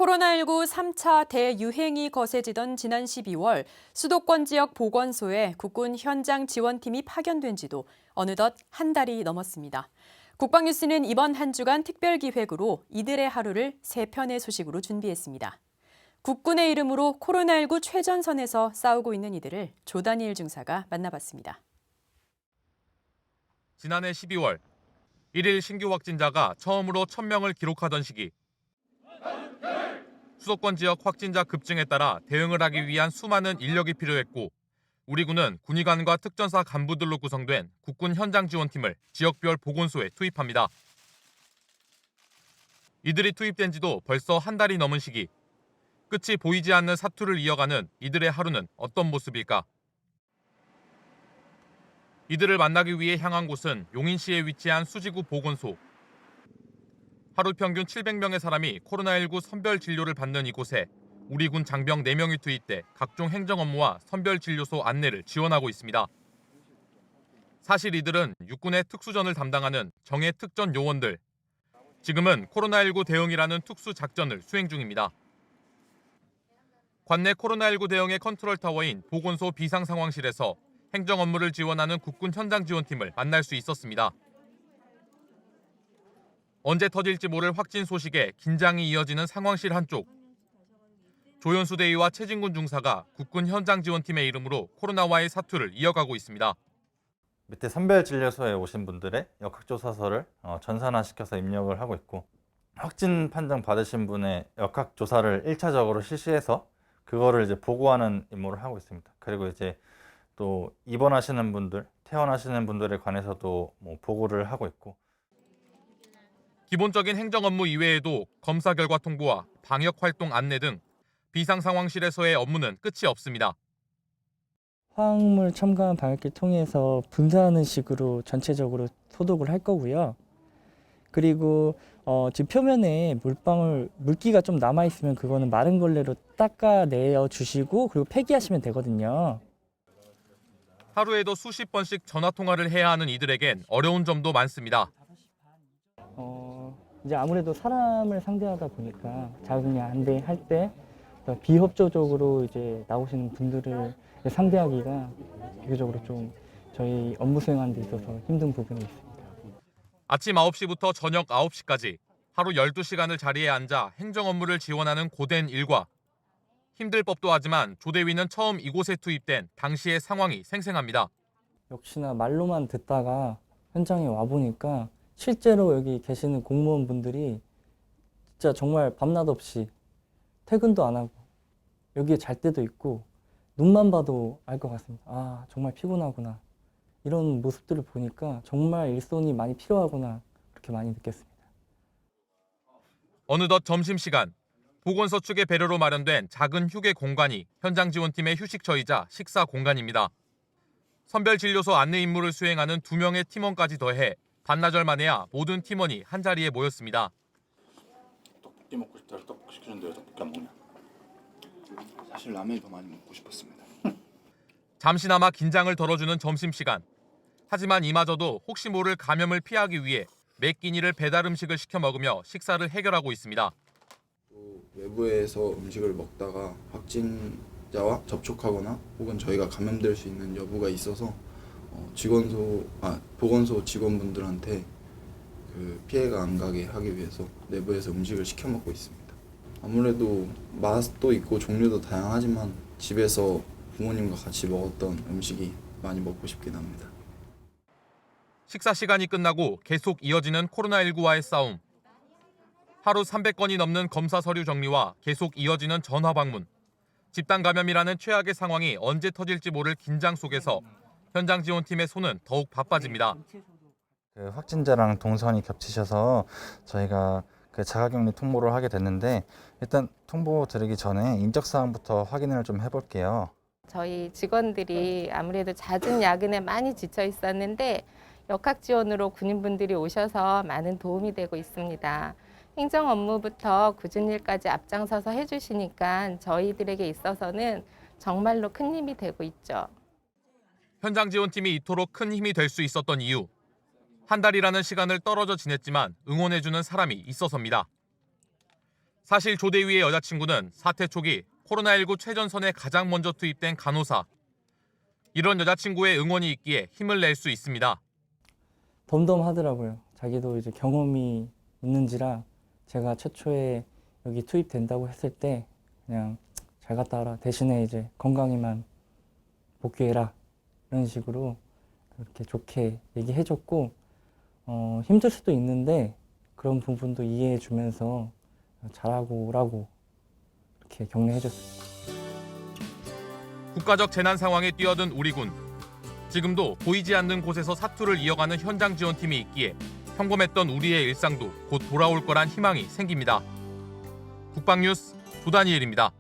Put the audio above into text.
코로나19 3차 대유행이 거세지던 지난 12월 수도권 지역 보건소에 국군 현장 지원팀이 파견된 지도 어느덧 한 달이 넘었습니다. 국방뉴스는 이번 한 주간 특별기획으로 이들의 하루를 3편의 소식으로 준비했습니다. 국군의 이름으로 코로나19 최전선에서 싸우고 있는 이들을 조다니엘 중사가 만나봤습니다. 지난해 12월 1일 신규 확진자가 처음으로 1,000명을 기록하던 시기. 수도권 지역 확진자 급증에 따라 대응을 하기 위한 수많은 인력이 필요했고 우리 군은 군의관과 특전사 간부들로 구성된 국군 현장 지원팀을 지역별 보건소에 투입합니다. 이들이 투입된 지도 벌써 한 달이 넘은 시기. 끝이 보이지 않는 사투를 이어가는 이들의 하루는 어떤 모습일까? 이들을 만나기 위해 향한 곳은 용인시에 위치한 수지구 보건소. 하루 평균 700명의 사람이 코로나19 선별 진료를 받는 이곳에 우리 군 장병 4명이 투입돼 각종 행정 업무와 선별 진료소 안내를 지원하고 있습니다. 사실 이들은 육군의 특수전을 담당하는 정예 특전 요원들. 지금은 코로나19 대응이라는 특수 작전을 수행 중입니다. 관내 코로나19 대응의 컨트롤타워인 보건소 비상상황실에서 행정 업무를 지원하는 국군 현장 지원팀을 만날 수 있었습니다. 언제 터질지 모를 확진 소식에 긴장이 이어지는 상황실 한쪽. 조연수 대위와 최진군 중사가 국군 현장 지원팀의 이름으로 코로나와의 사투를 이어가고 있습니다. 밑에 선별진료소에 오신 분들의 역학조사서를 전산화시켜서 입력을 하고 있고 확진 판정 받으신 분의 역학조사를 1차적으로 실시해서 그거를 이제 보고하는 임무를 하고 있습니다. 그리고 이제 또 입원하시는 분들, 퇴원하시는 분들에 관해서도 보고를 하고 있고 기본적인 행정 업무 이외에도 검사 결과 통보와 방역 활동 안내 등 비상상황실에서의 업무는 끝이 없습니다. 화학물 첨가한 방역기를 통해서 분사하는 식으로 전체적으로 소독을 할 거고요. 그리고 지금 표면에 물기가 좀 남아있으면 그거는 마른 걸레로 닦아내어 주시고 그리고 폐기하시면 되거든요. 하루에도 수십 번씩 전화 통화를 해야 하는 이들에겐 어려운 점도 많습니다. 이제 아무래도 사람을 상대하다 보니까 자궁이 안 돼 할 때 비협조적으로 이제 나오시는 분들을 상대하기가 비교적으로 좀 저희 업무 수행하는 데 있어서 힘든 부분이 있습니다. 아침 9시부터 저녁 9시까지 하루 12시간을 자리에 앉아 행정 업무를 지원하는 고된 일과 힘들 법도 하지만 조대위는 처음 이곳에 투입된 당시의 상황이 생생합니다. 역시나 말로만 듣다가 현장에 와보니까 실제로 여기 계시는 공무원분들이 진짜 정말 밤낮 없이 퇴근도 안 하고 여기에 잘 때도 있고 눈만 봐도 알 것 같습니다. 아, 정말 피곤하구나. 이런 모습들을 보니까 정말 일손이 많이 필요하구나 그렇게 많이 느꼈습니다. 어느덧 점심시간, 보건소 측의 배려로 마련된 작은 휴게 공간이 현장 지원팀의 휴식처이자 식사 공간입니다. 선별진료소 안내 임무를 수행하는 2명의 팀원까지 더해 반나절 만에야 모든 팀원이 한자리에 모였습니다. 떡볶이 먹고 싶다고 떡볶이 시키는데 왜 떡볶이 안 먹냐? 사실 라면이 더 많이 먹고 싶었습니다. 잠시나마 긴장을 덜어주는 점심시간. 하지만 이마저도 혹시 모를 감염을 피하기 위해 매 끼니를 배달 음식을 시켜 먹으며 식사를 해결하고 있습니다. 또 외부에서 음식을 먹다가 확진자와 접촉하거나 혹은 저희가 감염될 수 있는 여부가 있어서 보건소 직원분들한테 그 피해가 안 가게 하기 위해서 내부에서 음식을 시켜 먹고 있습니다. 아무래도 맛도 있고 종류도 다양하지만 집에서 부모님과 같이 먹었던 음식이 많이 먹고 싶긴 합니다. 식사 시간이 끝나고 계속 이어지는 코로나19와의 싸움. 하루 300건이 넘는 검사 서류 정리와 계속 이어지는 전화 방문. 집단 감염이라는 최악의 상황이 언제 터질지 모를 긴장 속에서 현장 지원팀의 손은 더욱 바빠집니다. 그 확진자랑 동선이 겹치셔서 저희가 그 자가격리 통보를 하게 됐는데 일단 통보 드리기 전에 인적사항부터 확인을 좀 해볼게요. 저희 직원들이 아무래도 잦은 야근에 많이 지쳐 있었는데 역학 지원으로 군인분들이 오셔서 많은 도움이 되고 있습니다. 행정 업무부터 굳은 일까지 앞장서서 해주시니까 저희들에게 있어서는 정말로 큰 힘이 되고 있죠. 현장 지원팀이 이토록 큰 힘이 될 수 있었던 이유. 한 달이라는 시간을 떨어져 지냈지만 응원해주는 사람이 있어서입니다. 사실 조대위의 여자친구는 사태 초기 코로나19 최전선에 가장 먼저 투입된 간호사. 이런 여자친구의 응원이 있기에 힘을 낼 수 있습니다. 덤덤하더라고요. 자기도 이제 경험이 있는지라 제가 최초에 여기 투입된다고 했을 때 그냥 잘 갔다 와라. 대신에 이제 건강히만 복귀해라. 이런 식으로 그렇게 좋게 얘기해줬고 힘들 수도 있는데 그런 부분도 이해해주면서 잘하고 오라고 이렇게 격려해줬습니다. 국가적 재난 상황에 뛰어든 우리 군. 지금도 보이지 않는 곳에서 사투를 이어가는 현장 지원팀이 있기에 평범했던 우리의 일상도 곧 돌아올 거란 희망이 생깁니다. 국방뉴스 조다니엘입니다.